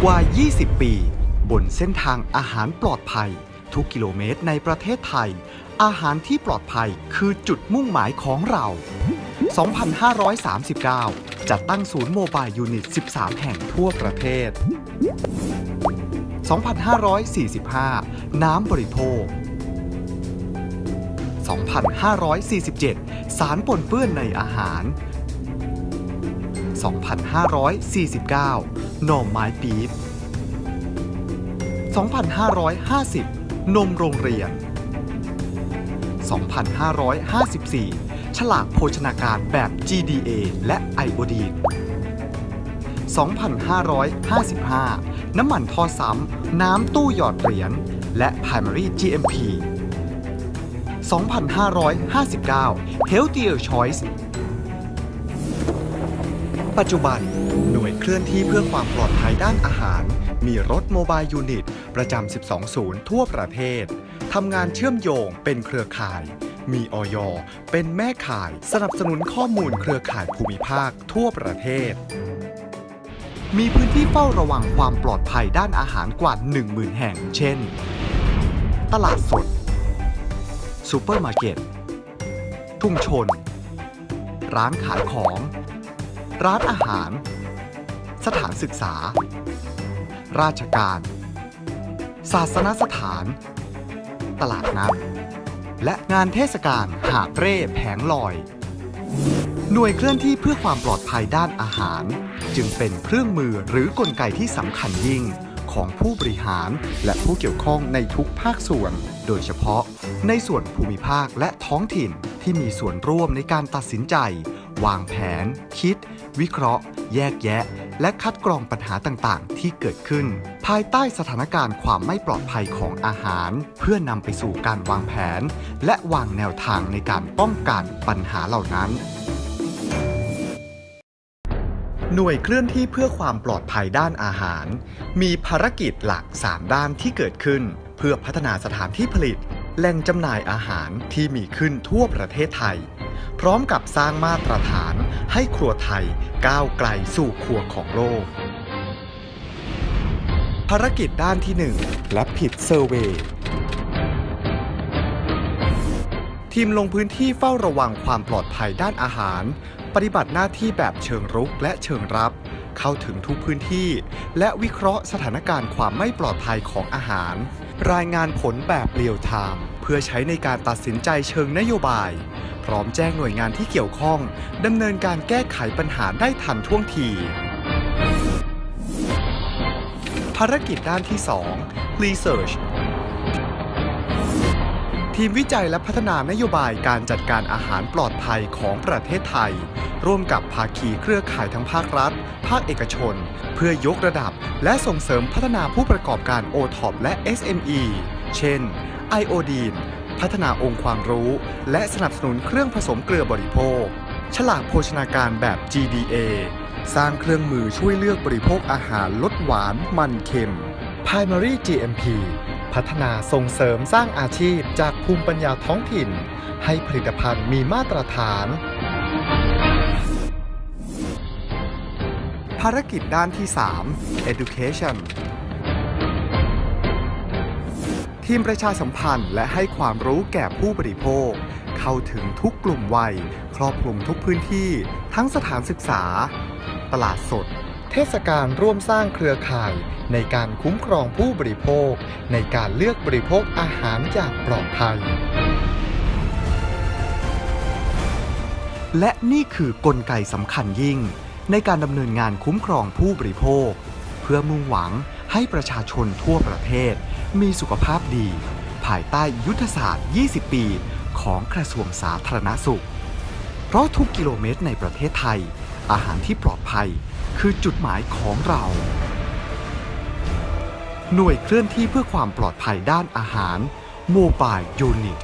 กว่า 20 ปี บนเส้นทางอาหารปลอดภัยทุกกิโลเมตรในประเทศไทยอาหารที่ปลอดภัยคือจุดมุ่งหมายของเรา 2539 จัดตั้งศูนย์โมบายยูนิต 13 แห่งทั่วประเทศ 2545 น้ำบริโภค 2547 สารปนเปื้อนในอาหาร 2549 หน่อไม้ปี๊บ 2550 นมโรงเรียน 2554 ฉลากโภชนาการแบบ GDA และไอโอดีน 2555 น้ำมันท่อซ้ำ น้ำตู้หยอดเหรียญ และ Primary GMP 2559 Healthier Choice ปัจจุบันหน่วยเคลื่อนที่เพื่อความปลอดภัยด้านอาหารมีรถโมบายยูนิตประจำ 12 ศูนย์ทั่วประเทศทำงานเชื่อมโยงเป็นเครือข่าย มีอย.เป็นแม่ข่ายสนับสนุนข้อมูลเครือข่ายภูมิภาคทั่วประเทศมีพื้นที่เฝ้าระวังความปลอดภัยด้านอาหารกว่า 10,000 แห่งเช่นตลาดสดซูเปอร์มาร์เก็ตชุมชนร้านขายของร้านอาหารสถานศึกษาราชการศาสนสถานตลาดนัดและงานเทศกาลหาบเร่แผงลอยหน่วยเคลื่อนที่เพื่อความปลอดภัยด้านอาหารจึงเป็นเครื่องมือหรือกลไกที่สำคัญยิ่งของผู้บริหารและผู้เกี่ยวข้องในทุกภาคส่วนโดยเฉพาะในส่วนภูมิภาคและท้องถิ่นที่มีส่วนร่วมในการตัดสินใจวางแผนคิดวิเคราะห์แยกแยะและคัดกรองปัญหาต่างๆที่เกิดขึ้นภายใต้สถานการณ์ความไม่ปลอดภัยของอาหารเพื่อนำไปสู่การวางแผนและวางแนวทางในการป้องกันปัญหาเหล่านั้นหน่วยเคลื่อนที่เพื่อความปลอดภัยด้านอาหารมีภารกิจหลัก 3 ด้านที่เกิดขึ้นเพื่อพัฒนาสถานที่ผลิตแหล่งจำหน่ายอาหารที่มีขึ้นทั่วประเทศไทยพร้อมกับสร้างมาตรฐานให้ครัวไทยก้าวไกลสู่ครัวของโลกภารกิจด้านที่ 1 และผิดเซอร์เวย์ทีมลงพื้นที่เฝ้าระวังความปลอดภัยด้านอาหารปฏิบัติหน้าที่แบบเชิงรุกและเชิงรับเข้าถึงทุกพื้นที่และวิเคราะห์สถานการณ์ความไม่ปลอดภัยของอาหารรายงานผลแบบเรียลไทม์เพื่อใช้ในการตัดสินใจเชิงนโยบายพร้อมแจ้งหน่วยงานที่เกี่ยวข้องดำเนินการแก้ไขปัญหาได้ทันท่วงทีภารกิจด้านที่ 2 Research ทีมวิจัยและพัฒนานโยบายการจัดการอาหารปลอดภัยของประเทศไทยร่วมกับภาคีเครือข่ายทั้งภาครัฐภาคเอกชนเพื่อยกระดับและส่งเสริมพัฒนาผู้ประกอบการ OTOP และ SME เช่นไอโอดีนพัฒนาองค์ความรู้และสนับสนุนเครื่องผสมเกลือบริโภคฉลากโภชนาการแบบ GDA สร้างเครื่องมือช่วยเลือกบริโภคอาหารลดหวานมันเค็ม Primary GMP พัฒนาส่งเสริมสร้างอาชีพจากภูมิปัญญาท้องถิ่นให้ผลิตภัณฑ์มีมาตรฐานภารกิจด้านที่ 3 Education ทีมประชาสัมพันธ์และให้ความรู้แก่ผู้บริโภคเข้าถึงทุกกลุ่มวัยครอบคลุมทุกพื้นที่ทั้งสถานศึกษาตลาดสดเทศกาลร่วมสร้างเครือข่ายในการคุ้มครองผู้บริโภคในการเลือกบริโภคอาหารอย่างปลอดภัยและนี่คือกลไกสำคัญยิ่งในการดำเนินงานคุ้มครองผู้บริโภคเพื่อมุ่งหวังให้ประชาชนทั่วประเทศมีสุขภาพดีภายใต้ยุทธศาสตร์ 20 ปีของกระทรวงสาธารณสุขเพราะทุกกิโลเมตรในประเทศไทยอาหารที่ปลอดภัยคือจุดหมายของเราหน่วยเคลื่อนที่เพื่อความปลอดภัยด้านอาหารโมบายยูนิต